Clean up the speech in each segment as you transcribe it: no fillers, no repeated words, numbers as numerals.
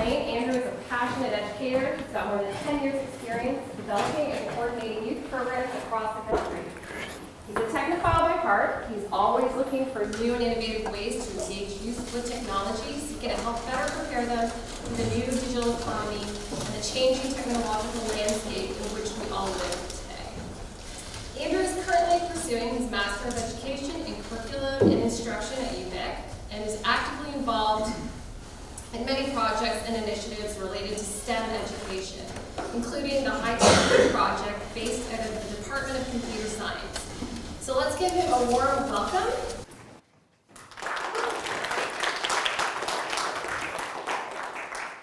Andrew is a passionate educator. He's got more than 10 years experience developing and coordinating youth programs across the country. He's a technophile by heart. He's always looking for new and innovative ways to engage youth with technology, seeking to help better prepare them for the new digital economy and the changing technological landscape in which we all live today. Andrew is currently pursuing his Master of Education in Curriculum and Instruction at UVic and is actively involved in many projects and initiatives related to STEM education, including the HighTechU project based out of the Department of Computer Science. So let's give him a warm welcome.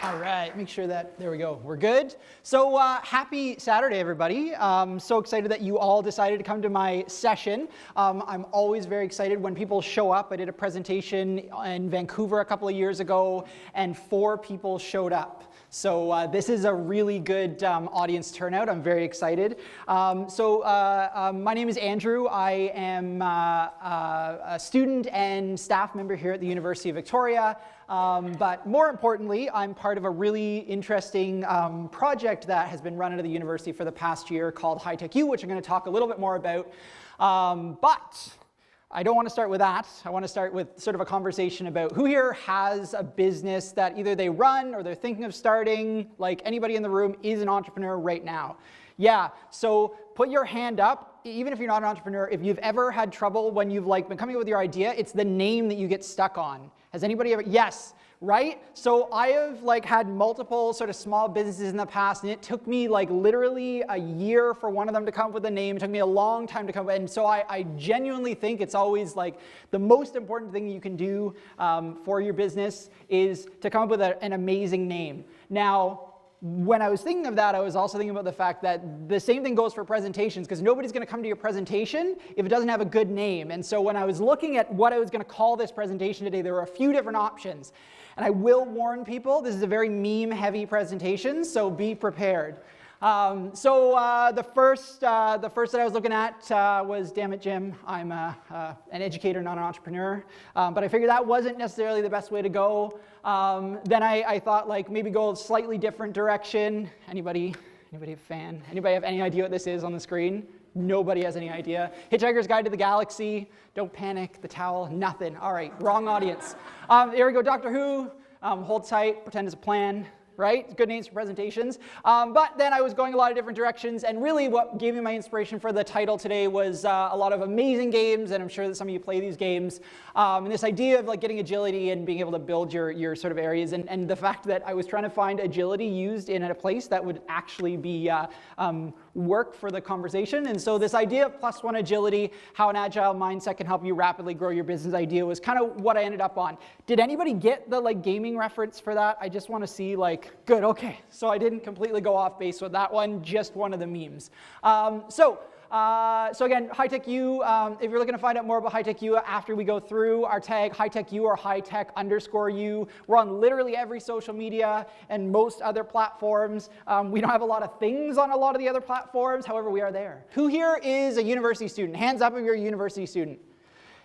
All right, make sure that, there we go, we're good. So happy Saturday, everybody. So excited that you all decided to come to my session. I'm always very excited when people show up. I did a presentation in Vancouver a couple of years ago, and 4 people showed up. So this is a really good audience turnout. I'm very excited. My name is Andrew. I am a student and staff member here at the University of Victoria. But more importantly, I'm part of a really interesting project that has been run at the university for the past year called HighTechU, which I'm going to talk a little bit more about. But I don't want to start with that. I want to start with sort of a conversation about who here has a business that either they run or they're thinking of starting. Like anybody in the room is an entrepreneur right now. Yeah, so put your hand up, even if you're not an entrepreneur, if you've ever had trouble when you've been coming up with your idea, it's the name that you get stuck on. Has anybody ever? Yes, right? So I have had multiple sort of small businesses in the past, and it took me literally a year for one of them to come up with a name. It took me a long time to come up, and so I genuinely think it's always the most important thing you can do for your business is to come up with an amazing name. Now, when I was thinking of that, I was also thinking about the fact that the same thing goes for presentations, because nobody's going to come to your presentation if it doesn't have a good name. And so when I was looking at what I was going to call this presentation today, there were a few different options. And I will warn people, this is a very meme-heavy presentation, so be prepared. The first that I was looking at was, damn it, Jim, I'm an educator, not an entrepreneur. But I figured that wasn't necessarily the best way to go. Then I thought maybe go a slightly different direction. Anybody a fan? Anybody have any idea what this is on the screen? Nobody has any idea. Hitchhiker's Guide to the Galaxy. Don't panic. The Towel. Nothing. All right, wrong audience. There we go. Doctor Who. Hold tight. Pretend it's a plan. Right? Good names for presentations. But then I was going a lot of different directions, and really what gave me my inspiration for the title today was a lot of amazing games, and I'm sure that some of you play these games. And this idea of getting agility and being able to build your sort of areas, and the fact that I was trying to find agility used in a place that would actually be work for the conversation. And so this idea of +1 agility, how an agile mindset can help you rapidly grow your business idea, was kind of what I ended up on. Did anybody get the gaming reference for that? I just want to see good, okay. So I didn't completely go off base with that one, just one of the memes. So again, HighTechU, if you're looking to find out more about HighTechU after we go through our tag HighTechU or HighTech_U, we're on literally every social media and most other platforms. We don't have a lot of things on a lot of the other platforms, however, we are there. Who here is a university student? Hands up if you're a university student.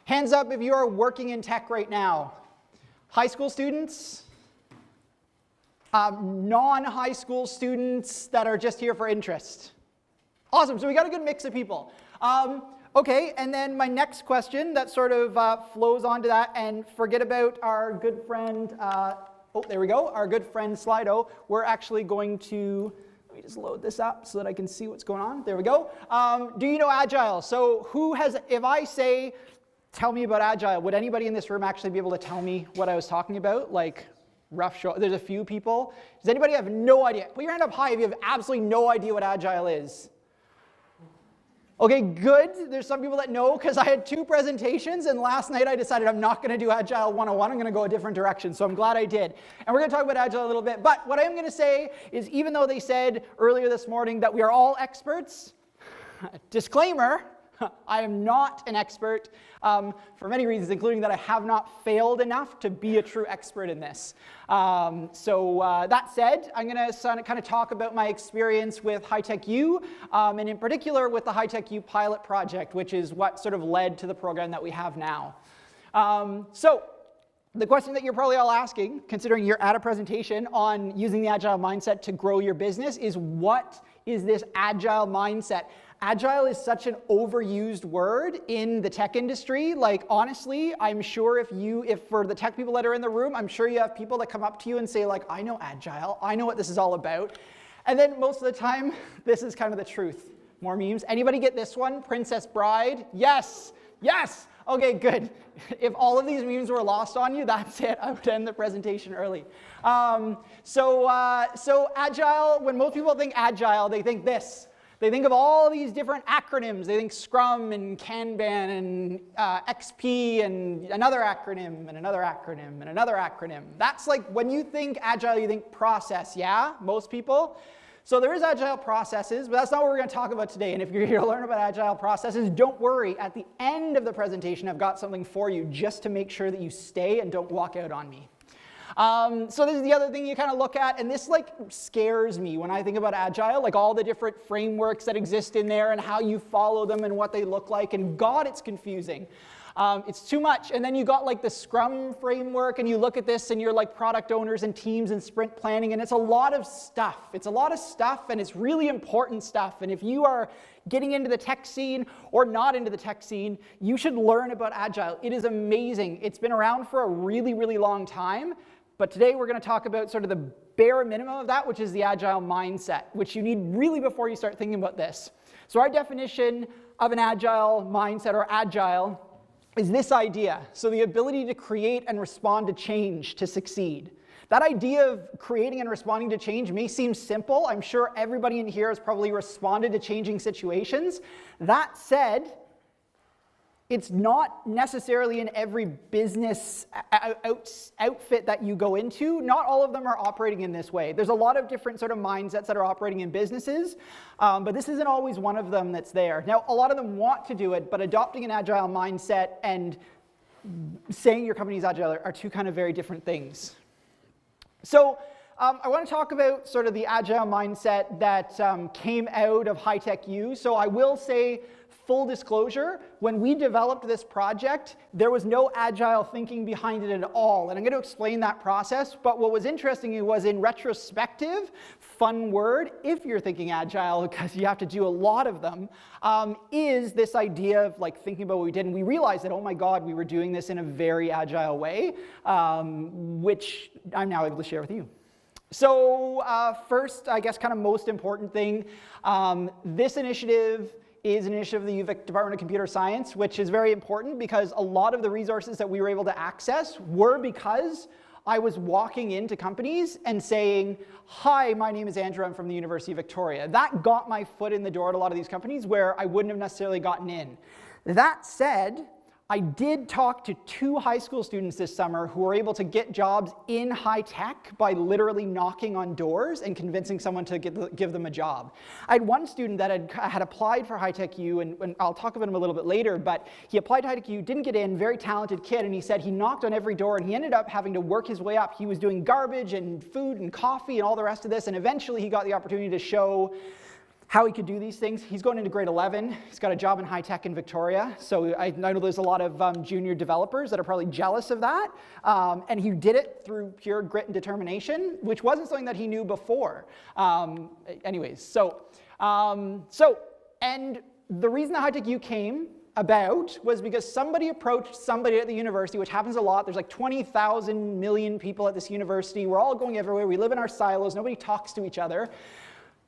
Hands up if you are working in tech right now. High school students? Non-high school students that are just here for interest. Awesome, so we got a good mix of people. Okay, and then my next question that sort of flows onto that, and forget about our good friend, there we go, our good friend Slido. We're actually going to, let me just load this up so that I can see what's going on. There we go. Do you know Agile? So who has, if I say, tell me about Agile, would anybody in this room actually be able to tell me what I was talking about? Rough show, there's a few people. Does anybody have no idea? Put your hand up high if you have absolutely no idea what Agile is. Okay, good. There's some people that know, because I had 2 presentations, and last night I decided I'm not going to do Agile 101. I'm going to go a different direction, so I'm glad I did. And we're going to talk about Agile a little bit. But what I am going to say is, even though they said earlier this morning that we are all experts, disclaimer, I am not an expert for many reasons, including that I have not failed enough to be a true expert in this. That said, I'm going to kind of talk about my experience with HighTechU, and in particular with the HighTechU pilot project, which is what sort of led to the program that we have now. the question that you're probably all asking, considering you're at a presentation on using the Agile mindset to grow your business, is what is this Agile mindset? Agile is such an overused word in the tech industry. Like, honestly, I'm sure if for the tech people that are in the room, I'm sure you have people that come up to you and say, like, I know Agile, I know what this is all about. And then most of the time, this is kind of the truth. More memes. Anybody get this one? Princess Bride? Yes, yes. Okay, good. If all of these memes were lost on you, that's it. I would end the presentation early. So Agile, when most people think Agile, they think this. They think of all these different acronyms. They think Scrum and Kanban and XP and another acronym and another acronym and another acronym. That's like when you think Agile, you think process, yeah? Most people. So there is Agile processes, but that's not what we're going to talk about today. And if you're here to learn about Agile processes, don't worry. At the end of the presentation, I've got something for you just to make sure that you stay and don't walk out on me. So this is the other thing you kind of look at, and this like scares me when I think about Agile, like all the different frameworks that exist in there and how you follow them and what they look like, and God, it's confusing. It's too much. And then you got like the Scrum framework, and you look at this and you're like product owners and teams and sprint planning, and it's a lot of stuff. It's a lot of stuff, and it's really important stuff. And if you are getting into the tech scene or not into the tech scene, you should learn about Agile. It is amazing. It's been around for a really, really long time. But today we're going to talk about sort of the bare minimum of that, which is the Agile mindset, which you need really before you start thinking about this. So our definition of an Agile mindset, or Agile, is this idea. So the ability to create and respond to change to succeed. That idea of creating and responding to change may seem simple. I'm sure everybody in here has probably responded to changing situations. That said, it's not necessarily in every business outfit that you go into. Not all of them are operating in this way. There's a lot of different sort of mindsets that are operating in businesses, but this isn't always one of them that's there. Now, a lot of them want to do it, but adopting an Agile mindset and saying your company's Agile are two kind of very different things. So I want to talk about sort of the Agile mindset that came out of HighTechU. So I will say, full disclosure, when we developed this project, there was no Agile thinking behind it at all. And I'm going to explain that process. But what was interesting was, in retrospective, fun word, if you're thinking Agile, because you have to do a lot of them, is this idea of like thinking about what we did. And we realized that, oh my God, we were doing this in a very Agile way, which I'm now able to share with you. So first, I guess kind of most important thing, this initiative is an initiative of the UVic Department of Computer Science, which is very important because a lot of the resources that we were able to access were because I was walking into companies and saying, hi, my name is Andrew, I'm from the University of Victoria. That got my foot in the door at a lot of these companies where I wouldn't have necessarily gotten in. That said, I did talk to 2 high school students this summer who were able to get jobs in high tech by literally knocking on doors and convincing someone to give them a job. I had one student that had applied for HighTechU, and I'll talk about him a little bit later, but he applied to HighTechU, didn't get in, very talented kid, and he said he knocked on every door and he ended up having to work his way up. He was doing garbage and food and coffee and all the rest of this, and eventually he got the opportunity to show how he could do these things. He's going into grade 11. He's got a job in high tech in Victoria. So I know there's a lot of junior developers that are probably jealous of that. And he did it through pure grit and determination, which wasn't something that he knew before. And the reason that HighTechU came about was because somebody approached somebody at the university, which happens a lot. There's like 20,000 million people at this university. We're all going everywhere. We live in our silos. Nobody talks to each other.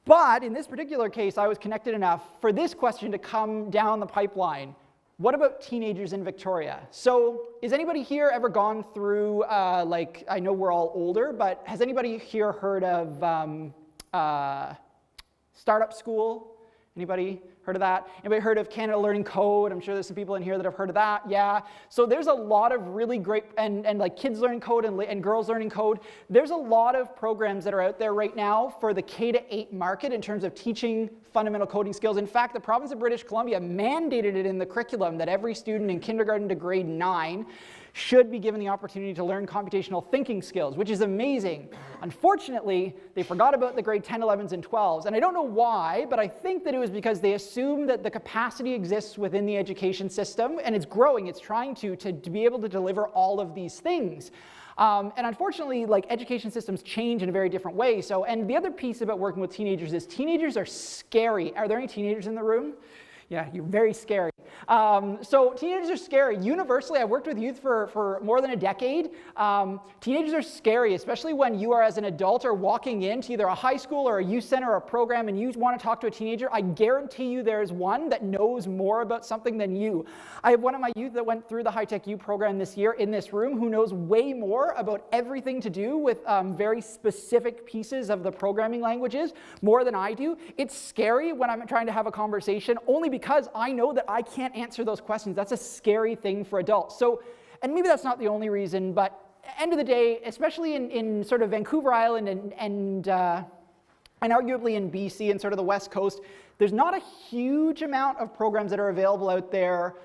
But in this particular case, I was connected enough for this question to come down the pipeline. What about teenagers in Victoria? So is anybody here ever gone through, like, I know we're all older, but has anybody here heard of startup school? Anybody heard of that? Anybody heard of Canada Learning Code? I'm sure there's some people in here that have heard of that. Yeah. So there's a lot of really great, and like kids learning code and girls learning code. There's a lot of programs that are out there right now for the K-8 market in terms of teaching fundamental coding skills. In fact, the province of British Columbia mandated it in the curriculum that every student in kindergarten to grade 9 should be given the opportunity to learn computational thinking skills, which is amazing. Unfortunately, they forgot about the grade 10, 11s, and 12s. And I don't know why, but I think that it was because they assumed that the capacity exists within the education system, and it's growing, it's trying to be able to deliver all of these things. And unfortunately, like, education systems change in a very different way. So, and the other piece about working with teenagers is teenagers are scary. Are there any teenagers in the room? Yeah, you're very scary. So teenagers are scary. Universally, I've worked with youth for more than a decade. Teenagers are scary, especially when you are, as an adult, are walking into either a high school or a youth center or a program and you want to talk to a teenager. I guarantee you there's one that knows more about something than you. I have one of my youth that went through the HighTechU program this year in this room who knows way more about everything to do with very specific pieces of the programming languages, more than I do. It's scary when I'm trying to have a conversation, only because I know that I can't answer those questions. That's a scary thing for adults. So, and maybe that's not the only reason, but end of the day, especially in sort of Vancouver Island and arguably in BC and sort of the West Coast, there's not a huge amount of programs that are available out there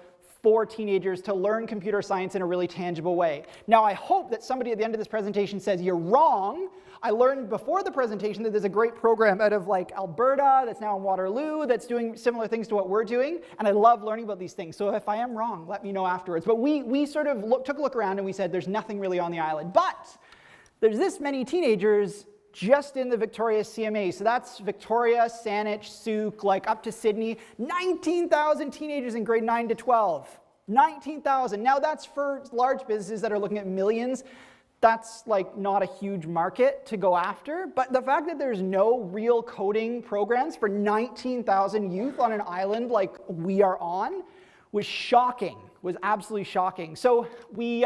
for teenagers to learn computer science in a really tangible way. Now, I hope that somebody at the end of this presentation says, you're wrong. I learned before the presentation that there's a great program out of like Alberta that's now in Waterloo that's doing similar things to what we're doing, and I love learning about these things. So if I am wrong, let me know afterwards. But we sort of took a look around and we said there's nothing really on the island. But there's this many teenagers just in the Victoria CMA. So that's Victoria, Saanich, Sauk, like up to Sydney. 19,000 teenagers in grade 9 to 12. 19,000. Now that's for large businesses that are looking at millions. That's like not a huge market to go after. But the fact that there's no real coding programs for 19,000 youth on an island like we are on was shocking, was absolutely shocking. So we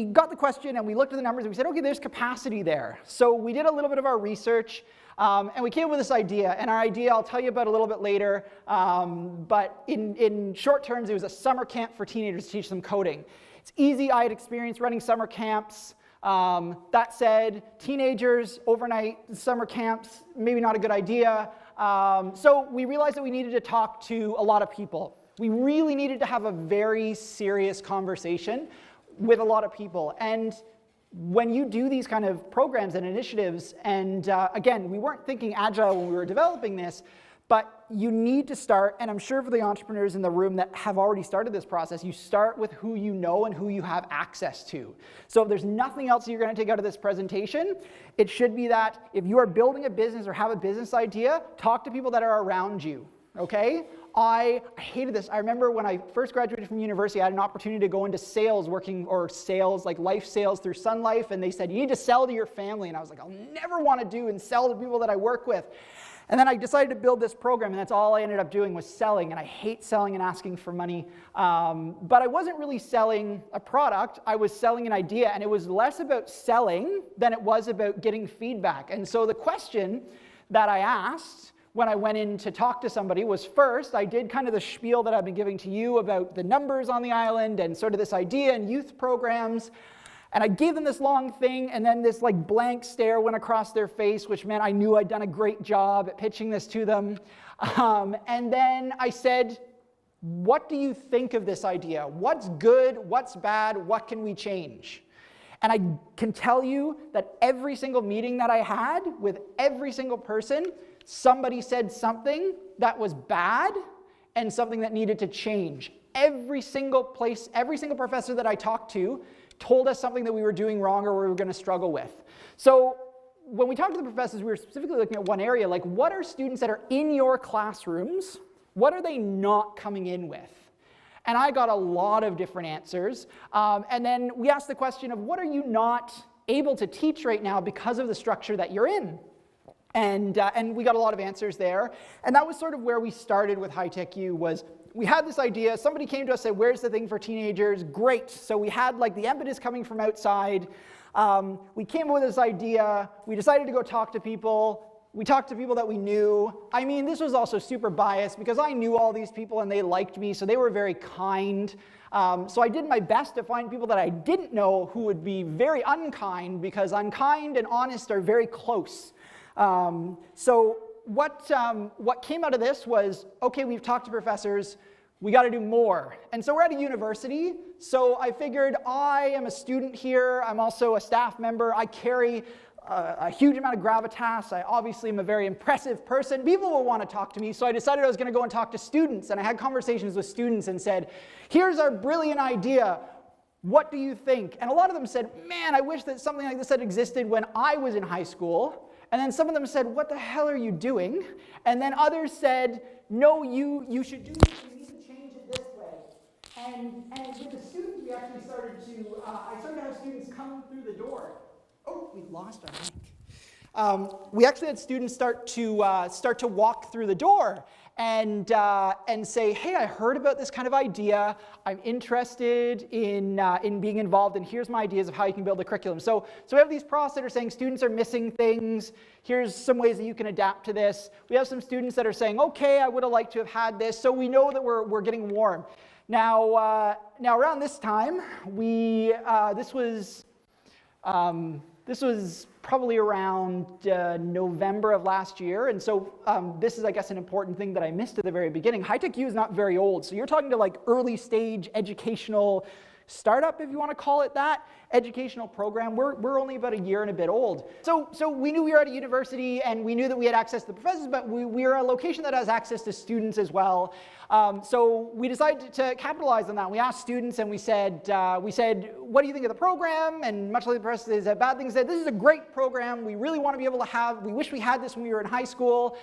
got the question and we looked at the numbers and we said, okay, there's capacity there. So we did a little bit of our research and we came up with this idea. And our idea I'll tell you about a little bit later. But in short terms, it was a summer camp for teenagers to teach them coding. It's easy. I had experience running summer camps. That said, teenagers, overnight summer camps, maybe not a good idea. So we realized that we needed to talk to a lot of people. We really needed to have a very serious conversation with a lot of people. And when you do these kind of programs and initiatives, and again, we weren't thinking Agile when we were developing this, but you need to start, and I'm sure for the entrepreneurs in the room that have already started this process, you start with who you know and who you have access to. So if there's nothing else you're going to take out of this presentation, it should be that if you are building a business or have a business idea, talk to people that are around you, okay? I hated this. I remember when I first graduated from university, I had an opportunity to go into sales, sales, like life sales through Sun Life, and they said, you need to sell to your family. And I was like, I'll never want to do and sell to people that I work with. And then I decided to build this program, and that's all I ended up doing was selling, and I hate selling and asking for money. But I wasn't really selling a product, I was selling an idea, and it was less about selling than it was about getting feedback. And so the question that I asked when I went in to talk to somebody was, first, I did kind of the spiel that I've been giving to you about the numbers on the island and sort of this idea and youth programs. And I gave them this long thing, and then this like blank stare went across their face, which meant I knew I'd done a great job at pitching this to them. And then I said, what do you think of this idea? What's good? What's bad? What can we change? And I can tell you that every single meeting that I had with every single person, somebody said something that was bad and something that needed to change. Every single place, every single professor that I talked to told us something that we were doing wrong or we were going to struggle with. So when we talked to the professors, we were specifically looking at one area, like what are students that are in your classrooms, what are they not coming in with? And I got a lot of different answers. And then we asked the question of what are you not able to teach right now because of the structure that you're in? And we got a lot of answers there. And that was sort of where we started with HighTechU was we had this idea, somebody came to us and said, where's the thing for teenagers? Great. So we had like the impetus coming from outside. We came up with this idea. We decided to go talk to people. We talked to people that we knew. I mean, this was also super biased because I knew all these people and they liked me, so they were very kind. So I did my best to find people that I didn't know who would be very unkind because unkind and honest are very close. So what came out of this was, okay, we've talked to professors, we got to do more. And so we're at a university, so I figured I am a student here, I'm also a staff member, I carry a huge amount of gravitas, I obviously am a very impressive person, people will want to talk to me, so I decided I was going to go and talk to students, and I had conversations with students and said, here's our brilliant idea, what do you think? And a lot of them said, man, I wish that something like this had existed when I was in high school. And then some of them said, what the hell are you doing? And then others said, no, you should do this, you need to change it this way. And with the students, we actually started to, I started to have students come through the door. Oh, we lost our mic. We actually had students start to walk through the door and say, hey, I heard about this kind of idea. I'm interested in being involved, and here's my ideas of how you can build a curriculum. So we have these profs that are saying students are missing things. Here's some ways that you can adapt to this. We have some students that are saying, okay, I would have liked to have had this. So we know that we're getting warm. Now around this time, this was probably around November of last year, and so this is, I guess, an important thing that I missed at the very beginning. HighTechU is not very old, so you're talking to like early stage educational startup, if you want to call it that, educational program. We're only about a year and a bit old. So we knew we were at a university, and we knew that we had access to the professors, but we're a location that has access to students as well. So we decided to capitalize on that. We asked students, and we said, what do you think of the program? And much like the professors said bad things, said, this is a great program. We really want to be able to have, we wish we had this when we were in high school.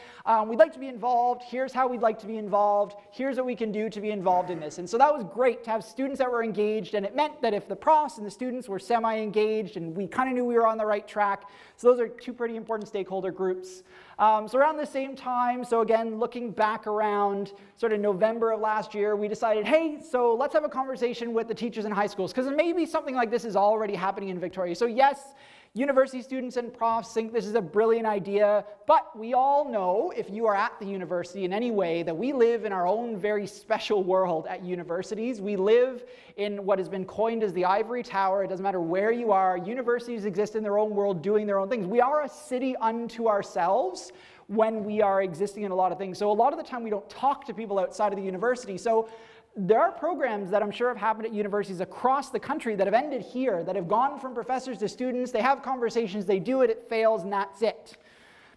We'd like to be involved. Here's how we'd like to be involved. Here's what we can do to be involved in this. And so that was great to have students that were engaged, and it meant that if the profs and the students were semi-engaged, and we kind of knew we were on the right track. So those are two pretty important stakeholder groups. So around the same time, so again, looking back around sort of November of last year, we decided, hey, so let's have a conversation with the teachers in high schools, because maybe something like this is already happening in Victoria. So yes, university students and profs think this is a brilliant idea, but we all know, if you are at the university in any way, that we live in our own very special world at universities. We live in what has been coined as the ivory tower. It doesn't matter where you are. Universities exist in their own world, doing their own things. We are a city unto ourselves when we are existing in a lot of things. So a lot of the time we don't talk to people outside of the university. So there are programs that I'm sure have happened at universities across the country that have ended here, that have gone from professors to students. They have conversations, they do it, it fails, and that's it.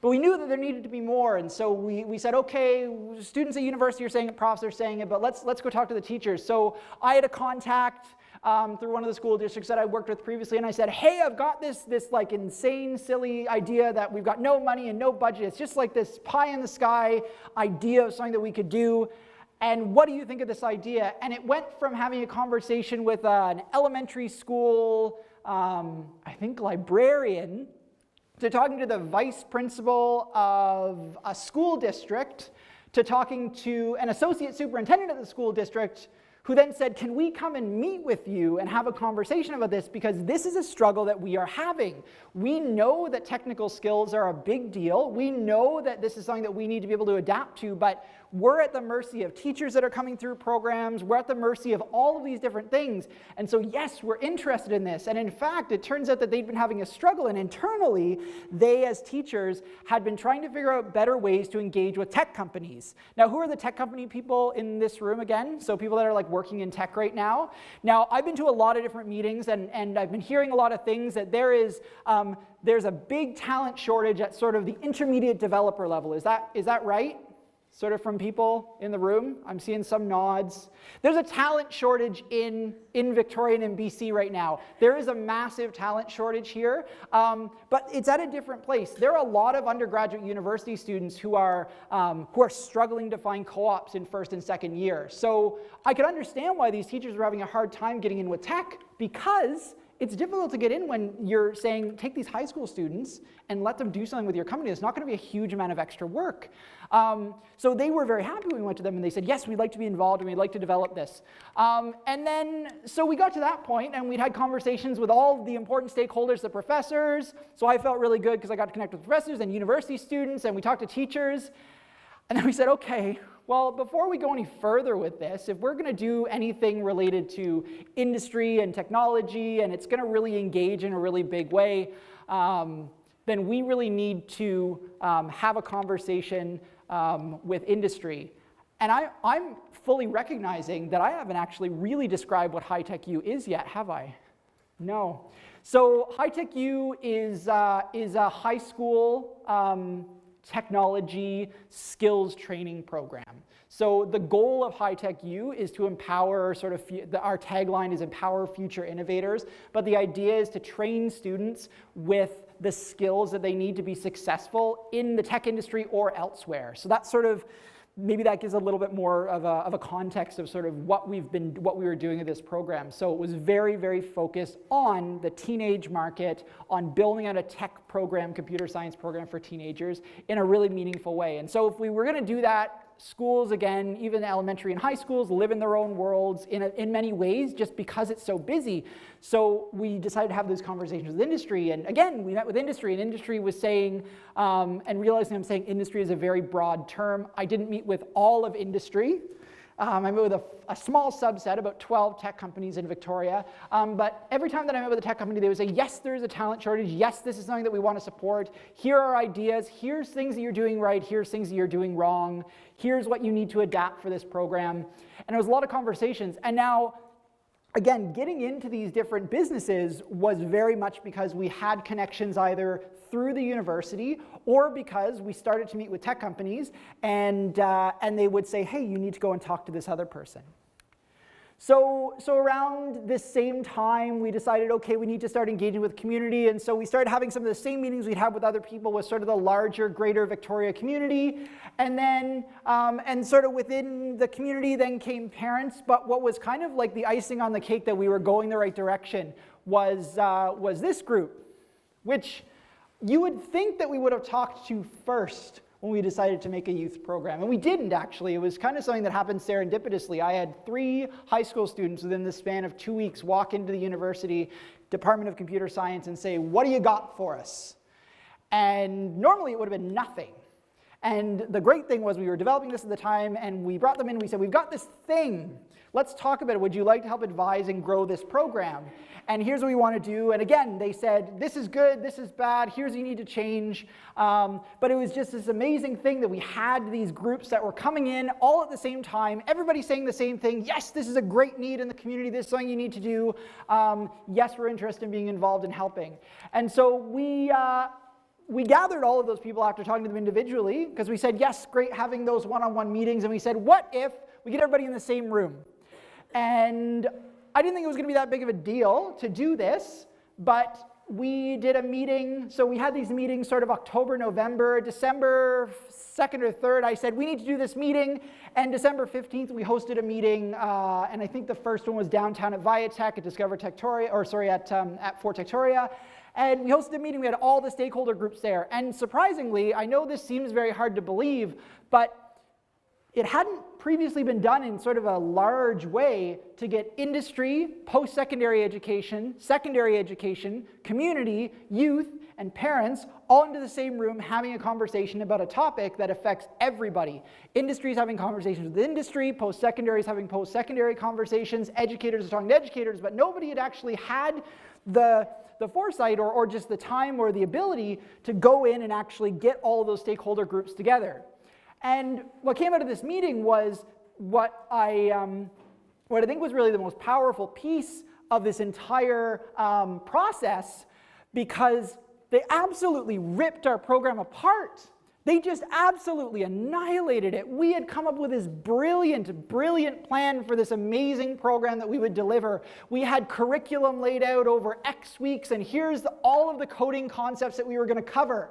But we knew that there needed to be more, and so we said, okay, students at university are saying it, profs are saying it, but let's go talk to the teachers. So I had a contact through one of the school districts that I worked with previously, and I said, hey, I've got this like insane, silly idea that we've got no money and no budget. It's just like this pie in the sky idea of something that we could do. And what do you think of this idea? And it went from having a conversation with an elementary school, I think librarian, to talking to the vice principal of a school district, to talking to an associate superintendent of the school district, who then said, can we come and meet with you and have a conversation about this, because this is a struggle that we are having. We know that technical skills are a big deal. We know that this is something that we need to be able to adapt to, but we're at the mercy of teachers that are coming through programs. We're at the mercy of all of these different things. And so yes, we're interested in this. And in fact, it turns out that they'd been having a struggle, and internally, they as teachers had been trying to figure out better ways to engage with tech companies. Now, who are the tech company people in this room again? So people that are like working in tech right now. Now, I've been to a lot of different meetings, and I've been hearing a lot of things that there's a big talent shortage at sort of the intermediate developer level. Is that right? Sort of from people in the room? I'm seeing some nods. There's a talent shortage in Victoria and in BC right now. There is a massive talent shortage here, but it's at a different place. There are a lot of undergraduate university students who are struggling to find co-ops in first and second year. So I can understand why these teachers are having a hard time getting in with tech, because it's difficult to get in when you're saying, take these high school students and let them do something with your company. It's not going to be a huge amount of extra work. So they were very happy when we went to them, and they said, yes, we'd like to be involved, and we'd like to develop this. And then, so we got to that point, and we'd had conversations with all the important stakeholders, the professors. So I felt really good because I got to connect with professors and university students, and we talked to teachers. And then we said, okay, well, before we go any further with this, if we're going to do anything related to industry and technology, and it's going to really engage in a really big way, then we really need to have a conversation with industry. And I'm fully recognizing that I haven't actually really described what HighTechU is yet, have I? No. So HighTechU is a high school technology skills training program. So the goal of HighTechU is to empower, our tagline is empower future innovators, but the idea is to train students with the skills that they need to be successful in the tech industry or elsewhere. So that's maybe that gives a little bit more of a context of what we were doing at this program. So it was very, very focused on the teenage market, on building out a tech program, computer science program for teenagers in a really meaningful way. And so if we were going to do that, schools, again, even elementary and high schools, live in their own worlds in many ways just because it's so busy. So we decided to have those conversations with industry. And again, we met with industry, and industry was saying, and realizing I'm saying industry is a very broad term. I didn't meet with all of industry. I met with a small subset, about 12 tech companies in Victoria. But every time that I met with a tech company, they would say, yes, there is a talent shortage. Yes, this is something that we want to support. Here are ideas. Here's things that you're doing right. Here's things that you're doing wrong. Here's what you need to adapt for this program. And it was a lot of conversations. And now, again, getting into these different businesses was very much because we had connections either through the university or because we started to meet with tech companies and they would say, hey, you need to go and talk to this other person. So around this same time, we decided, okay, we need to start engaging with community. And so we started having some of the same meetings we'd have with other people with the larger, greater Victoria community. And then, within the community then came parents. But what was kind of like the icing on the cake that we were going the right direction was this group, which you would think that we would have talked to first when we decided to make a youth program. And we didn't, actually. It was kind of something that happened serendipitously. I had 3 high school students within the span of 2 weeks walk into the university Department of Computer Science and say, what do you got for us? And normally it would have been nothing. And the great thing was we were developing this at the time, and we brought them in and we said, we've got this thing. Let's talk about it. Would you like to help advise and grow this program? And here's what we want to do. And again, they said, this is good, this is bad, here's what you need to change. But it was just this amazing thing that we had these groups that were coming in all at the same time, everybody saying the same thing. Yes, this is a great need in the community. This is something you need to do. Yes, we're interested in being involved in helping. And so we gathered all of those people after talking to them individually, because we said, yes, great having those one-on-one meetings. And we said, what if we get everybody in the same room? And I didn't think it was going to be that big of a deal to do this, but we did a meeting. So we had these meetings October, November, December 2nd or 3rd. I said, we need to do this meeting. And December 15th, we hosted a meeting. And I think the first one was downtown at Viatech at at Fort Victoria. And we hosted a meeting. We had all the stakeholder groups there. And surprisingly, I know this seems very hard to believe, but it hadn't previously been done in a large way to get industry, post-secondary education, secondary education, community, youth, and parents all into the same room having a conversation about a topic that affects everybody. Industry is having conversations with industry, post-secondary is having post-secondary conversations, educators are talking to educators, but nobody had actually had the foresight or just the time or the ability to go in and actually get all of those stakeholder groups together. And what came out of this meeting was what I think was really the most powerful piece of this entire process, because they absolutely ripped our program apart. They just absolutely annihilated it. We had come up with this brilliant, brilliant plan for this amazing program that we would deliver. We had curriculum laid out over X weeks, and here's all of the coding concepts that we were going to cover.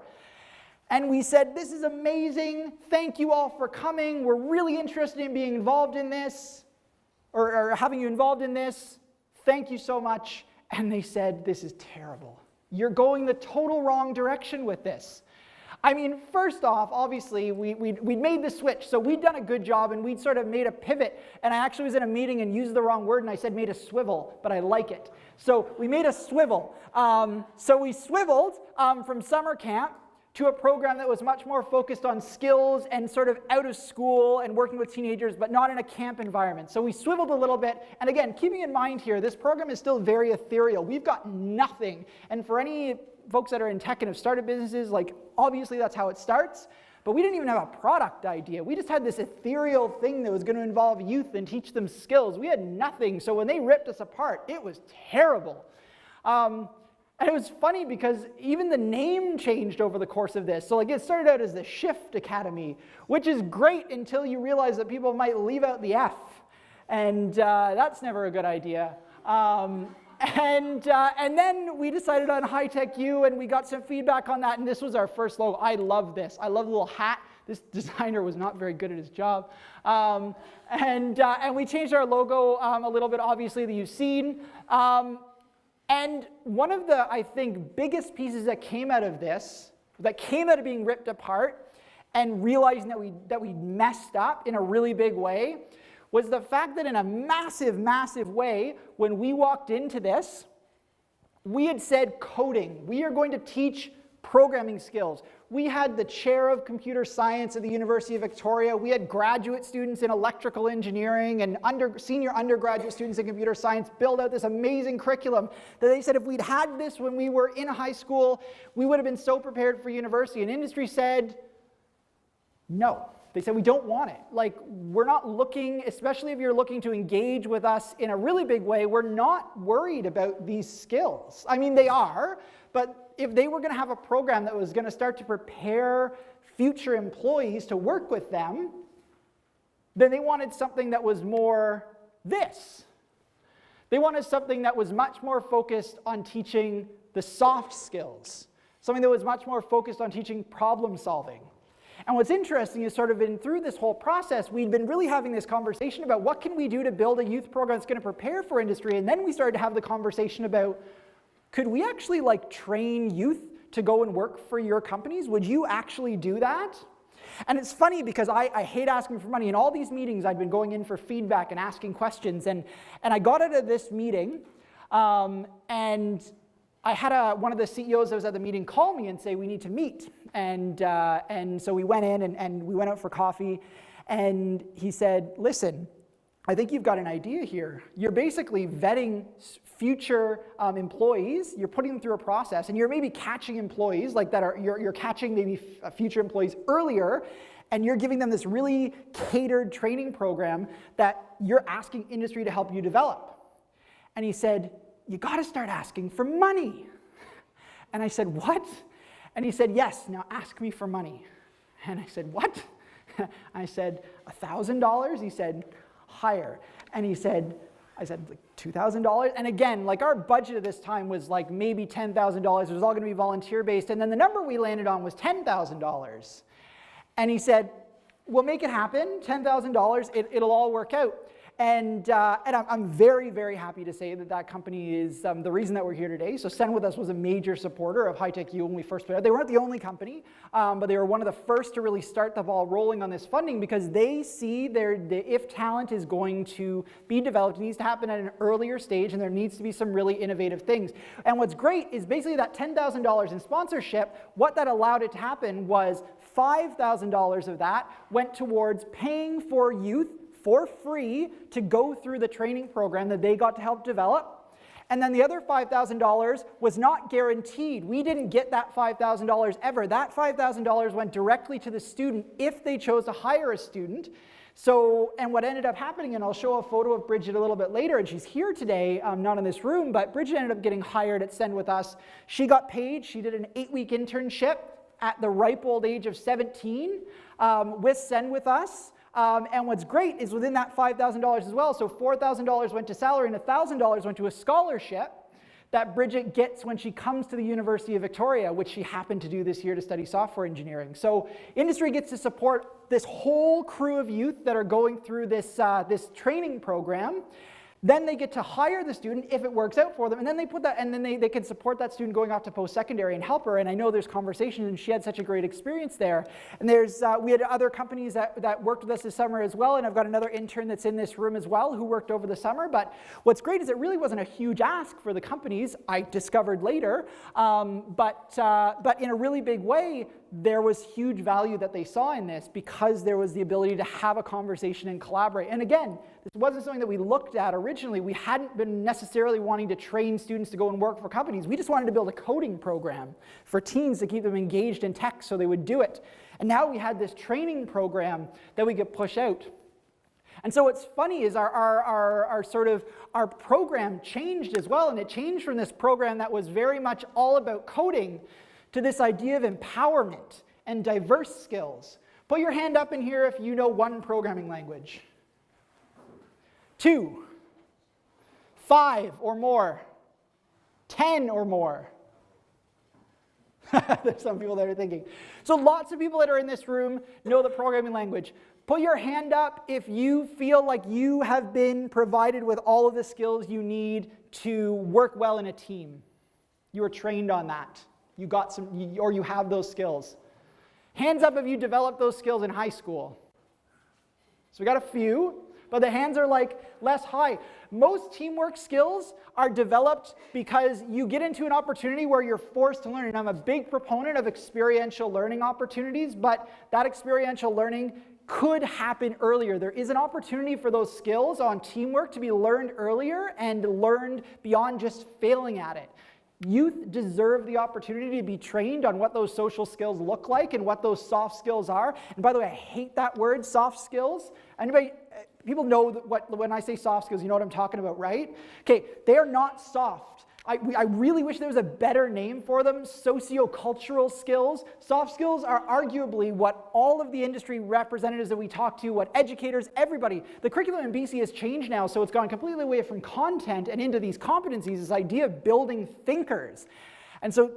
And we said, this is amazing. Thank you all for coming. We're really interested in being involved in this, or having you involved in this. Thank you so much. And they said, this is terrible. You're going the total wrong direction with this. I mean, first off, obviously, we'd made the switch. So we'd done a good job, and we'd made a pivot. And I actually was in a meeting and used the wrong word, and I said made a swivel, but I like it. So we made a swivel. So we swiveled from summer camp to a program that was much more focused on skills and out of school and working with teenagers, but not in a camp environment. So we swiveled a little bit. And again, keeping in mind here, this program is still very ethereal. We've got nothing. And for any folks that are in tech and have started businesses, obviously that's how it starts. but we didn't even have a product idea. We just had this ethereal thing that was going to involve youth and teach them skills. We had nothing, so when they ripped us apart, it was terrible. And it was funny because even the name changed over the course of this. So like it started out as the Shift Academy, which is great until you realize that people might leave out the F. And that's never a good idea. And then we decided on HighTechU, and we got some feedback on that, and this was our first logo. I love this. I love the little hat. This designer was not very good at his job. And we changed our logo a little bit, obviously, that you've seen. And one of the, I think, biggest pieces that came out of this, that came out of being ripped apart and realizing that we messed up in a really big way, was the fact that in a massive, massive way, when we walked into this, we had said coding. We are going to teach programming skills. We had the chair of computer science at the University of Victoria. We had graduate students in electrical engineering and senior undergraduate students in computer science build out this amazing curriculum that they said if we'd had this when we were in high school, we would have been so prepared for university. And industry said, no. They said, we don't want it. Like, we're not looking, especially if you're looking to engage with us in a really big way, we're not worried about these skills. I mean, they are, but if they were going to have a program that was going to start to prepare future employees to work with them, then they wanted something that was more this. They wanted something that was much more focused on teaching the soft skills, something that was much more focused on teaching problem solving. And what's interesting is sort of through this whole process, we'd been really having this conversation about what can we do to build a youth program that's going to prepare for industry, and then we started to have the conversation about, could we actually like train youth to go and work for your companies? Would you actually do that? And it's funny because I hate asking for money. In all these meetings, I'd been going in for feedback and asking questions, and I got out of this meeting, and I had one of the CEOs that was at the meeting call me and say, we need to meet. And so we went in and we went out for coffee, and he said, listen, I think you've got an idea here. You're basically vetting future employees, you're putting them through a process, and you're maybe catching employees like that you're catching maybe future employees earlier, and you're giving them this really catered training program that you're asking industry to help you develop. And he said, you got to start asking for money. And I said, what? And he said, yes, now ask me for money. And I said, what? I said, $1,000? He said, higher. And I said, like $2,000? And again, like our budget at this time was like maybe $10,000. It was all going to be volunteer based. And then the number we landed on was $10,000. And he said, we'll make it happen, $10,000, it'll all work out. And I'm very, very happy to say that company is the reason that we're here today. So Send With Us was a major supporter of HighTechU when we first put it out. They weren't the only company, but they were one of the first to really start the ball rolling on this funding because they see if talent is going to be developed, it needs to happen at an earlier stage, and there needs to be some really innovative things. And what's great is basically that $10,000 in sponsorship, what that allowed it to happen was $5,000 of that went towards paying for youth for free to go through the training program that they got to help develop. And then the other $5,000 was not guaranteed. We didn't get that $5,000 ever. That $5,000 went directly to the student if they chose to hire a student. So, and what ended up happening, and I'll show a photo of Bridget a little bit later, and she's here today, not in this room, but Bridget ended up getting hired at Send With Us. She got paid. She did an 8-week internship at the ripe old age of 17 with Send With Us. And what's great is within that $5,000 as well, so $4,000 went to salary and $1,000 went to a scholarship that Bridget gets when she comes to the University of Victoria, which she happened to do this year to study software engineering. So industry gets to support this whole crew of youth that are going through this training program. Then they get to hire the student if it works out for them, and then they put that, and then they can support that student going off to post-secondary and help her. And I know there's conversations, and she had such a great experience there. And we had other companies that worked with us this summer as well, and I've got another intern that's in this room as well who worked over the summer. But what's great is it really wasn't a huge ask for the companies, I discovered later, but in a really big way, there was huge value that they saw in this because there was the ability to have a conversation and collaborate. And again, this wasn't something that we looked at originally. originally, we hadn't been necessarily wanting to train students to go and work for companies. We just wanted to build a coding program for teens to keep them engaged in tech so they would do it. And now we had this training program that we could push out. And so what's funny is our program changed as well, and it changed from this program that was very much all about coding to this idea of empowerment and diverse skills. Put your hand up in here if you know one programming language. 2, 5 or more, 10 or more. There's some people that are thinking. So lots of people that are in this room know the programming language. Put your hand up if you feel like you have been provided with all of the skills you need to work well in a team. You were trained on that. You got some, or you have those skills. Hands up if you developed those skills in high school. So we got a few, but the hands are like less high. Most teamwork skills are developed because you get into an opportunity where you're forced to learn. And I'm a big proponent of experiential learning opportunities, but that experiential learning could happen earlier. There is an opportunity for those skills on teamwork to be learned earlier and learned beyond just failing at it. Youth deserve the opportunity to be trained on what those social skills look like and what those soft skills are. And by the way, I hate that word, soft skills. People know that when I say soft skills, you know what I'm talking about, right? Okay, they are not soft. I really wish there was a better name for them. Sociocultural skills. Soft skills are arguably what all of the industry representatives that we talk to, what educators, everybody. The curriculum in BC has changed now, so it's gone completely away from content and into these competencies, this idea of building thinkers. And so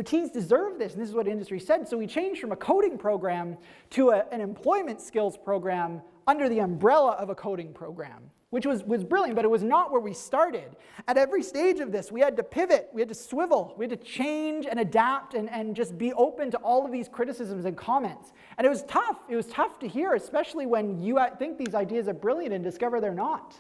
teens deserve this, and this is what industry said. So we changed from a coding program to an employment skills program under the umbrella of a coding program, which was brilliant, but it was not where we started. At every stage of this, we had to pivot, we had to swivel, we had to change and adapt and just be open to all of these criticisms and comments. And it was tough. It was tough to hear, especially when you think these ideas are brilliant and discover they're not.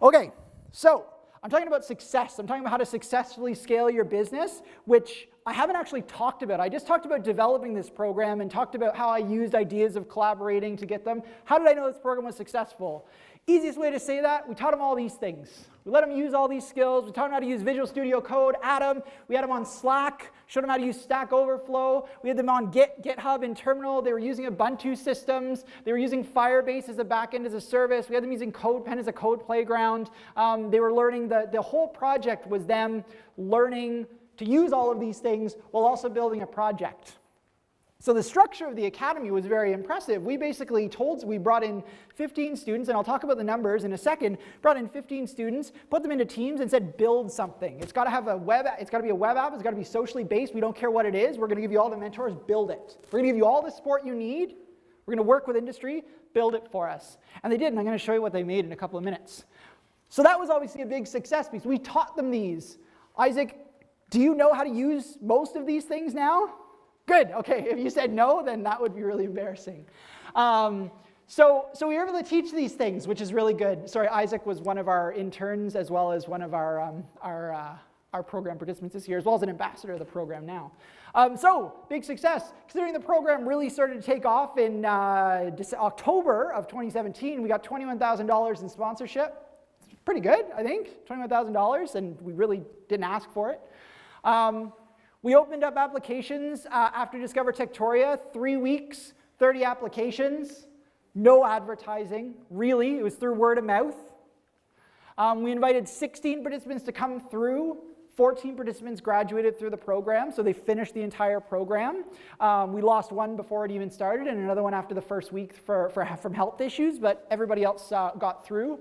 Okay, so I'm talking about success. I'm talking about how to successfully scale your business, which I haven't actually talked about. I just talked about developing this program and talked about how I used ideas of collaborating to get them. How did I know this program was successful? Easiest way to say that, we taught them all these things. We let them use all these skills. We taught them how to use Visual Studio Code, Atom. We had them on Slack, showed them how to use Stack Overflow. We had them on GitHub and Terminal. They were using Ubuntu systems. They were using Firebase as a backend as a service. We had them using CodePen as a code playground. They were learning, the whole project was them learning to use all of these things while also building a project. So the structure of the academy was very impressive. We basically we brought in 15 students, and I'll talk about the numbers in a second, brought in 15 students, put them into teams and said, build something. It's got to have it's got to be a web app, it's got to be socially based, we don't care what it is, we're going to give you all the mentors, build it. We're going to give you all the support you need, we're going to work with industry, build it for us. And they did, and I'm going to show you what they made in a couple of minutes. So that was obviously a big success because we taught them these. Isaac, do you know how to use most of these things now? Good, okay, if you said no, then that would be really embarrassing. So we were able to teach these things, which is really good. Sorry, Isaac was one of our interns as well as one of our program participants this year, as well as an ambassador of the program now. So, big success. Considering the program really started to take off in October of 2017, we got $21,000 in sponsorship. It's pretty good, I think, $21,000, and we really didn't ask for it. We opened up applications after Discover Techtoria, 3 weeks, 30 applications, no advertising, really, it was through word of mouth. We invited 16 participants to come through, 14 participants graduated through the program, so they finished the entire program. We lost one before it even started and another one after the first week from health issues, but everybody else got through.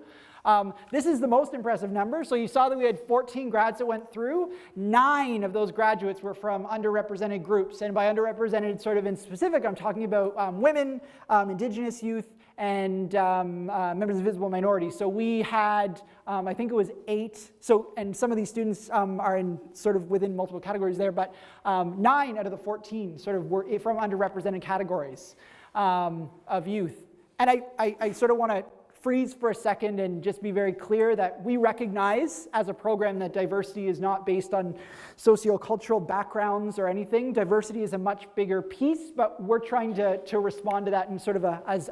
This is the most impressive number. So you saw that we had 14 grads that went through. 9 of those graduates were from underrepresented groups. And by underrepresented, sort of in specific, I'm talking about women, Indigenous youth, and members of visible minorities. So we had, I think it was 8. So, and some of these students are in sort of within multiple categories there, but 9 out of the 14 sort of were from underrepresented categories of youth. And I sort of want to freeze for a second and just be very clear that we recognize as a program that diversity is not based on sociocultural backgrounds or anything. Diversity is a much bigger piece, but we're trying to respond to that in sort of as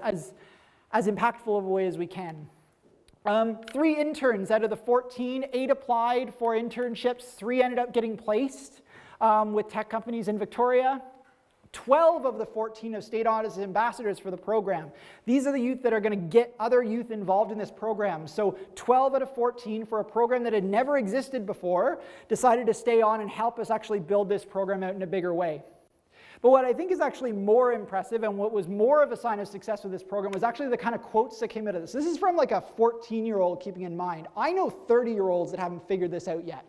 impactful of a way as we can. 3 interns out of the 14, 8 applied for internships, 3 ended up getting placed with tech companies in Victoria. 12 of the 14 have stayed on as ambassadors for the program. These are the youth that are going to get other youth involved in this program. So 12 out of 14 for a program that had never existed before decided to stay on and help us actually build this program out in a bigger way. But what I think is actually more impressive and what was more of a sign of success with this program was actually the kind of quotes that came out of this. This is from like a 14-year-old, keeping in mind. I know 30-year-olds that haven't figured this out yet.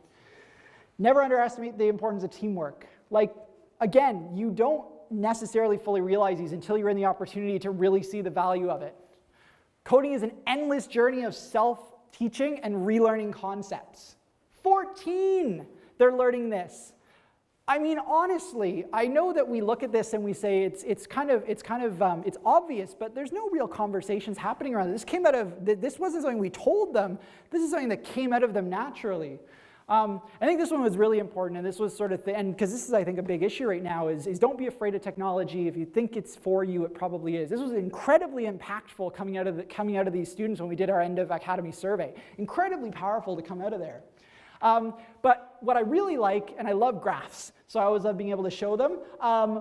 Never underestimate the importance of teamwork. Like, again, you don't necessarily fully realize these until you're in the opportunity to really see the value of it. Coding is an endless journey of self-teaching and relearning concepts. 14, they're learning this. I mean, honestly, I know that we look at this and we say it's obvious, but there's no real conversations happening around it. This wasn't something we told them. This is something that came out of them naturally. I think this one was really important, and this was sort of, and because this is, I think, a big issue right now, is don't be afraid of technology. If you think it's for you, it probably is. This was incredibly impactful coming out of these students when we did our end of academy survey. Incredibly powerful to come out of there. But what I really like, and I love graphs, so I always love being able to show them,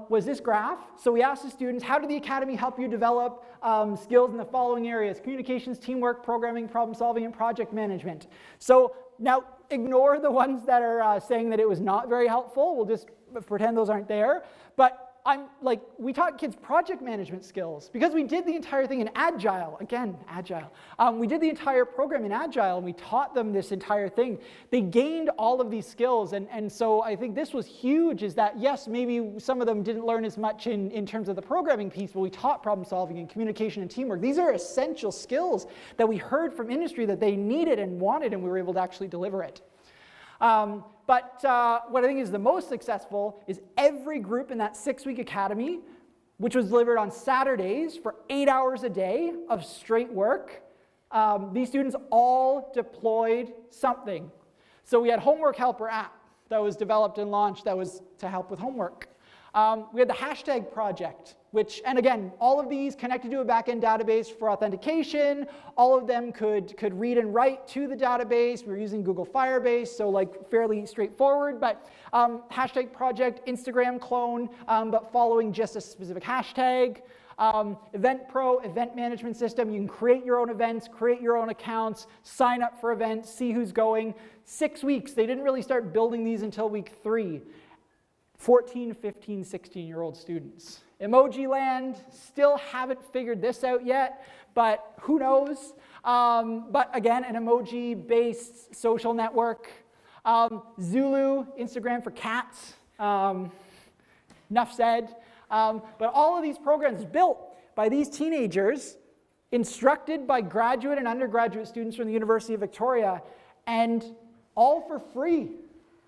was this graph. So we asked the students, how did the academy help you develop skills in the following areas? Communications, teamwork, programming, problem solving, and project management. So now ignore the ones that are saying that it was not very helpful. We'll just pretend those aren't there. But we taught kids project management skills because we did the entire thing in Agile. Again, Agile. We did the entire program in Agile and we taught them this entire thing. They gained all of these skills, and so I think this was huge, is that yes, maybe some of them didn't learn as much in terms of the programming piece, but we taught problem solving and communication and teamwork. These are essential skills that we heard from industry that they needed and wanted, and we were able to actually deliver it. But what I think is the most successful is every group in that 6-week academy, which was delivered on Saturdays for 8 hours a day of straight work, these students all deployed something. So we had Homework Helper app that was developed and launched that was to help with homework. We had the hashtag project, which, and again, all of these connected to a backend database for authentication. All of them could read and write to the database. We were using Google Firebase, so like fairly straightforward. But hashtag project, Instagram clone, but following just a specific hashtag. Event Pro, event management system. You can create your own events, create your own accounts, sign up for events, see who's going. 6 weeks. They didn't really start building these until week 3. 14, 15, 16-year-old students. Emoji land, still haven't figured this out yet, but who knows? But again, an emoji-based social network. Zulu, Instagram for cats. Enough said. But all of these programs built by these teenagers, instructed by graduate and undergraduate students from the University of Victoria, and all for free.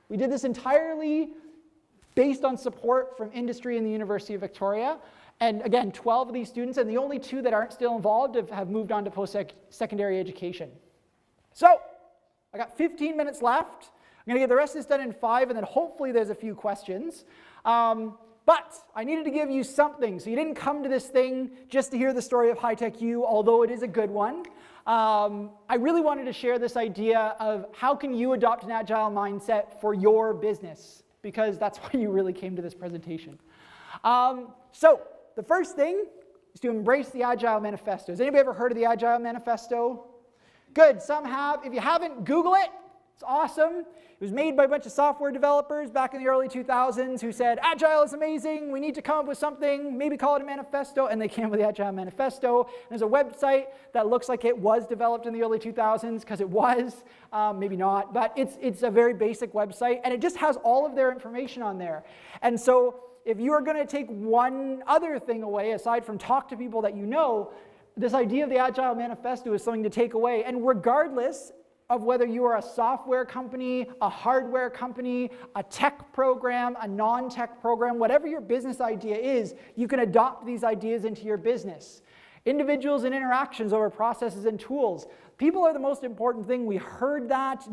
We did this entirely based on support from industry in the University of Victoria. And again, 12 of these students, and the only 2 that aren't still involved have moved on to post-secondary education. So, I got 15 minutes left. I'm going to get the rest of this done in 5, and then hopefully there's a few questions. But I needed to give you something. So you didn't come to this thing just to hear the story of HighTechU, although it is a good one. I really wanted to share this idea of how can you adopt an agile mindset for your business, because that's why you really came to this presentation. So the first thing is to embrace the Agile Manifesto. Has anybody ever heard of the Agile Manifesto? Good, some have. If you haven't, Google it. It's awesome. It was made by a bunch of software developers back in the early 2000s who said, Agile is amazing, we need to come up with something, maybe call it a manifesto, and they came up with the Agile Manifesto. There's a website that looks like it was developed in the early 2000s, because it was, maybe not, but it's a very basic website, and it just has all of their information on there. And so if you are going to take one other thing away, aside from talk to people that you know, this idea of the Agile Manifesto is something to take away, and regardless of whether you are a software company, a hardware company, a tech program, a non-tech program, whatever your business idea is, you can adopt these ideas into your business. Individuals and interactions over processes and tools. People are the most important thing. We heard that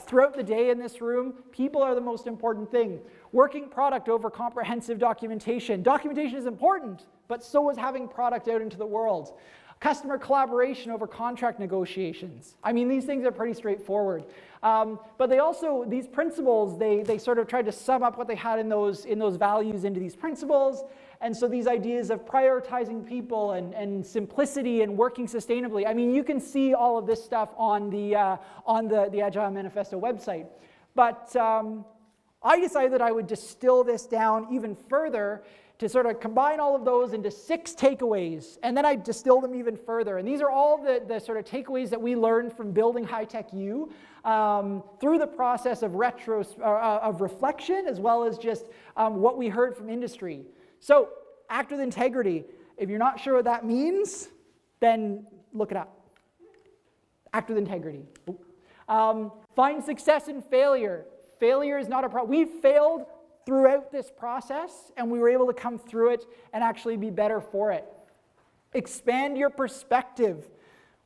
throughout the day in this room. People are the most important thing. Working product over comprehensive documentation. Documentation is important, but so is having product out into the world. Customer collaboration over contract negotiations. I mean, these things are pretty straightforward. But they also, these principles, they sort of tried to sum up what they had in those values into these principles. And so these ideas of prioritizing people and simplicity and working sustainably. I mean, you can see all of this stuff on the Agile Manifesto website. But I decided that I would distill this down even further to sort of combine all of those into 6 takeaways, and then I distill them even further. And these are all the sort of takeaways that we learned from building HighTechU through the process of reflection, as well as just what we heard from industry. So, act with integrity. If you're not sure what that means, then look it up. Act with integrity. Find success in failure. Failure is not a problem. We failed throughout this process, and we were able to come through it and actually be better for it. Expand your perspective.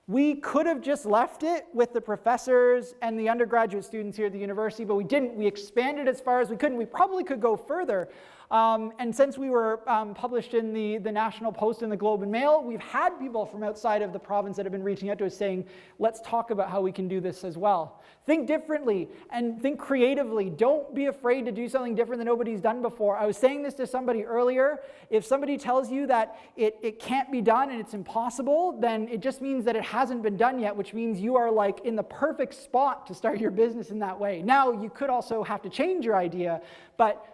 We could have just left it with the professors and the undergraduate students here at the university, but we didn't. We expanded as far as we could, and we probably could go further. And since we were published in the National Post and the Globe and Mail, we've had people from outside of the province that have been reaching out to us saying, let's talk about how we can do this as well. Think differently and think creatively. Don't be afraid to do something different that nobody's done before. I was saying this to somebody earlier. If somebody tells you that it can't be done and it's impossible, then it just means that it hasn't been done yet, which means you are like in the perfect spot to start your business in that way. Now, you could also have to change your idea, but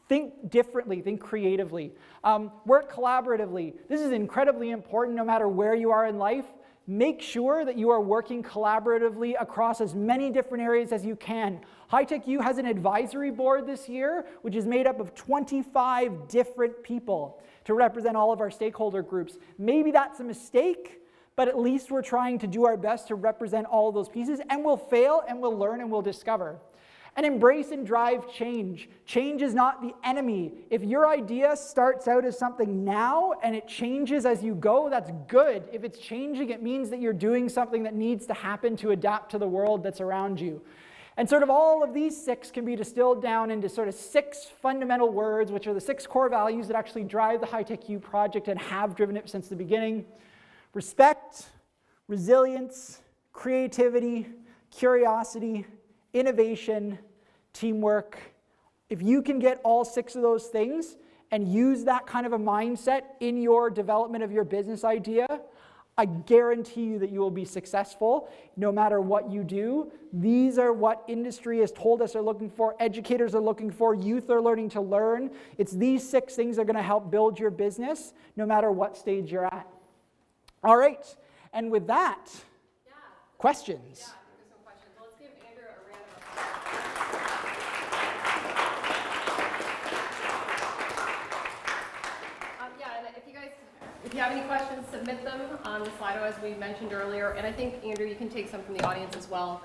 think differently, think creatively. Work collaboratively. This is incredibly important no matter where you are in life. Make sure that you are working collaboratively across as many different areas as you can. HighTechU has an advisory board this year, which is made up of 25 different people to represent all of our stakeholder groups. Maybe that's a mistake, but at least we're trying to do our best to represent all of those pieces, and we'll fail, and we'll learn, and we'll discover. And embrace and drive change. Change is not the enemy. If your idea starts out as something now and it changes as you go, that's good. If it's changing, it means that you're doing something that needs to happen to adapt to the world that's around you. And sort of all of these 6 can be distilled down into sort of 6 fundamental words, which are the 6 core values that actually drive the HighTechU project and have driven it since the beginning. Respect, resilience, creativity, curiosity, innovation, teamwork. If you can get all 6 of those things and use that kind of a mindset in your development of your business idea, I guarantee you that you will be successful no matter what you do. These are what industry has told us are looking for, educators are looking for, youth are learning to learn. It's these 6 things that are going to help build your business no matter what stage you're at. All right, and with that, questions? Yeah. If you have any questions, submit them on the Slido as we mentioned earlier. And I think, Andrew, you can take some from the audience as well.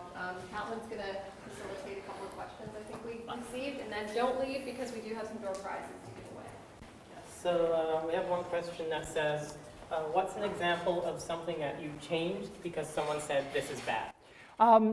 Catherine's going to facilitate a couple of questions I think we received. And then don't leave because we do have some door prizes to give away. So we have one question that says, what's an example of something that you changed because someone said this is bad?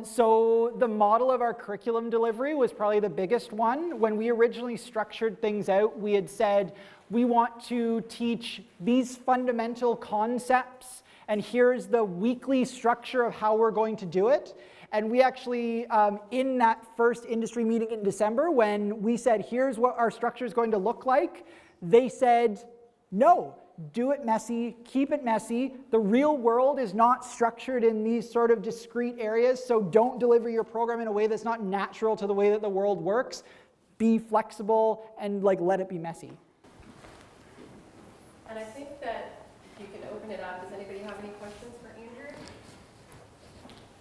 So the model of our curriculum delivery was probably the biggest one. When we originally structured things out, we had said, we want to teach these fundamental concepts, and here's the weekly structure of how we're going to do it. And we actually, in that first industry meeting in December, when we said, here's what our structure is going to look like, they said, no. Do it messy, keep it messy. The real world is not structured in these sort of discrete areas, so don't deliver your program in a way that's not natural to the way that the world works. Be flexible and let it be messy. And I think that you can open it up. Does anybody have any questions for Andrew?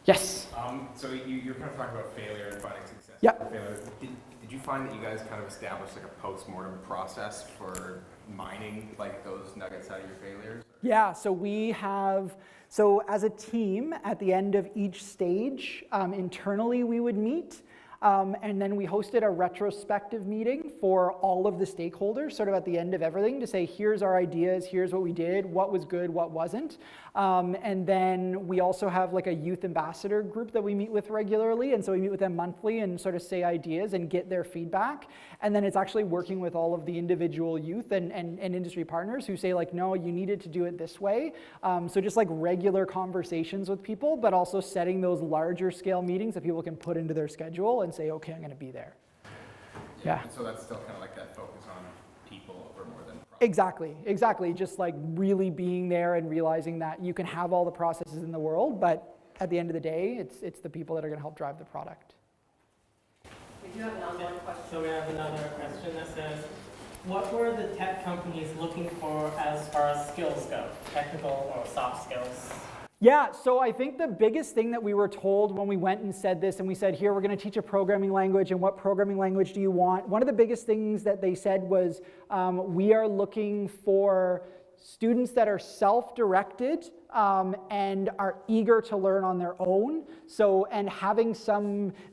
Yes. So you're kind of talking about failure and finding success. Yep. Failure. Did you find that you guys kind of established a post-mortem process for mining those nuggets out of your failures? Yeah, so we have, as a team, at the end of each stage, internally we would meet, And then we hosted a retrospective meeting for all of the stakeholders, sort of at the end of everything, to say, here's our ideas, here's what we did, what was good, what wasn't. And then we also have like a youth ambassador group that we meet with regularly, and so we meet with them monthly and sort of say ideas and get their feedback. And then it's actually working with all of the individual youth and industry partners who say like, no, you needed to do it this way. So just like regular conversations with people, but also setting those larger scale meetings that people can put into their schedule and say, okay, I'm going to be there. Yeah. And so that's still kind of like that focus on people over more than product. Exactly. Just like really being there and realizing that you can have all the processes in the world, but at the end of the day, it's the people that are going to help drive the product. We do have an ongoing question. So we have another question that says, what were the tech companies looking for as far as skills go, technical or soft skills? Yeah, so I think the biggest thing that we were told when we went and said this, and we said, here, we're going to teach a programming language, and what programming language do you want? One of the biggest things that they said was, we are looking for students that are self-directed and are eager to learn on their own. So, and having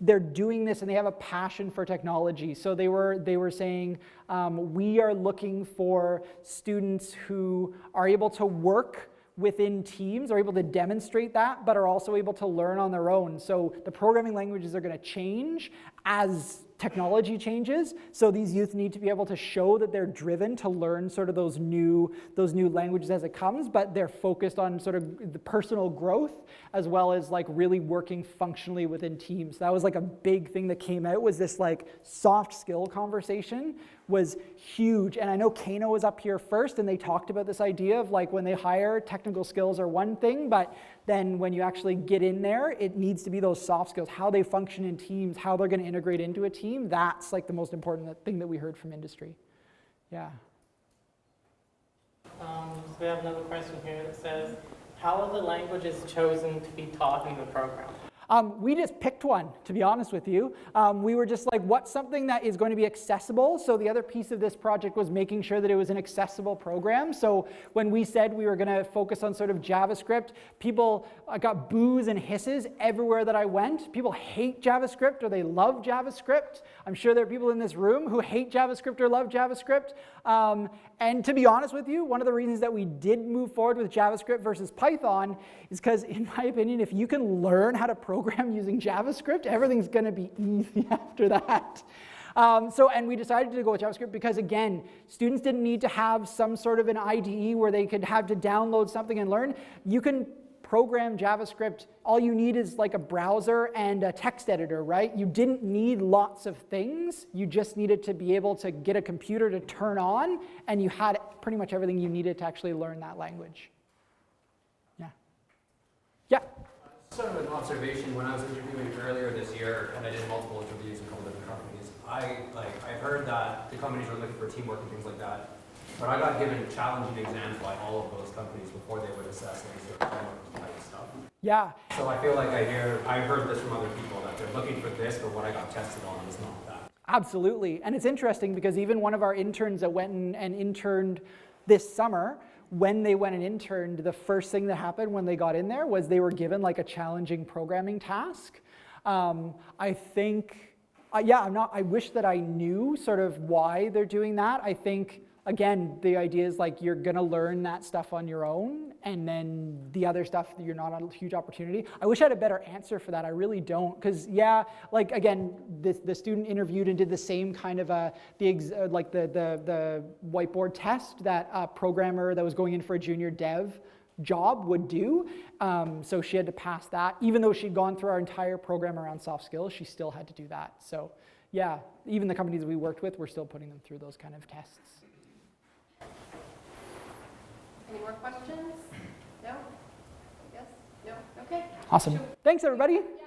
they're doing this and they have a passion for technology. So they were saying, we are looking for students who are able to work within teams, are able to demonstrate that, but are also able to learn on their own. So the programming languages are going to change as technology changes. So these youth need to be able to show that they're driven to learn sort of those new languages as it comes, but they're focused on sort of the personal growth as well as like really working functionally within teams. That was like a big thing that came out, was this like soft skill conversation was huge. And I know Kano was up here first and they talked about this idea of like when they hire, technical skills are one thing, but then when you actually get in there, it needs to be those soft skills, how they function in teams, how they're going to integrate into a team. That's like the most important thing that we heard from industry. Yeah. So we have another question here that says, how are the languages chosen to be taught in the program? We just picked one, to be honest with you. We were just like, what's something that is going to be accessible? So the other piece of this project was making sure that it was an accessible program. So when we said we were going to focus on sort of JavaScript, people got boos and hisses everywhere that I went. People hate JavaScript or they love JavaScript. I'm sure there are people in this room who hate JavaScript or love JavaScript. And to be honest with you, one of the reasons that we did move forward with JavaScript versus Python is because, in my opinion, if you can learn how to program using JavaScript, everything's going to be easy after that. And we decided to go with JavaScript because, again, students didn't need to have some sort of an IDE where they could have to download something and learn. You can program JavaScript. All you need is like a browser and a text editor, right? You didn't need lots of things. You just needed to be able to get a computer to turn on, and you had pretty much everything you needed to actually learn that language. Yeah. Yeah. Sort of an observation, when I was interviewing earlier this year, and I did multiple interviews in a couple different companies, I've heard that the companies were looking for teamwork and things like that, but I got given challenging exams by all of those companies before they would assess any sort of framework type stuff. Yeah. So I feel like I heard this from other people, that they're looking for this, but what I got tested on is not that. Absolutely. And it's interesting because even one of our interns that went and interned this summer, when they went and interned, the first thing that happened when they got in there was they were given like a challenging programming task. I think, I wish that I knew sort of why they're doing that. I think, again, the idea is like you're going to learn that stuff on your own, and then the other stuff, you're not a huge opportunity. I wish I had a better answer for that. I really don't, because like again, the student interviewed and did the same kind of the whiteboard test that a programmer that was going in for a junior dev job would do. So she had to pass that. Even though she'd gone through our entire program around soft skills, she still had to do that. So yeah, even the companies we worked with, we're still putting them through those kind of tests. Any more questions? No? Yes? No? Okay. Awesome. Thanks, everybody. Yeah.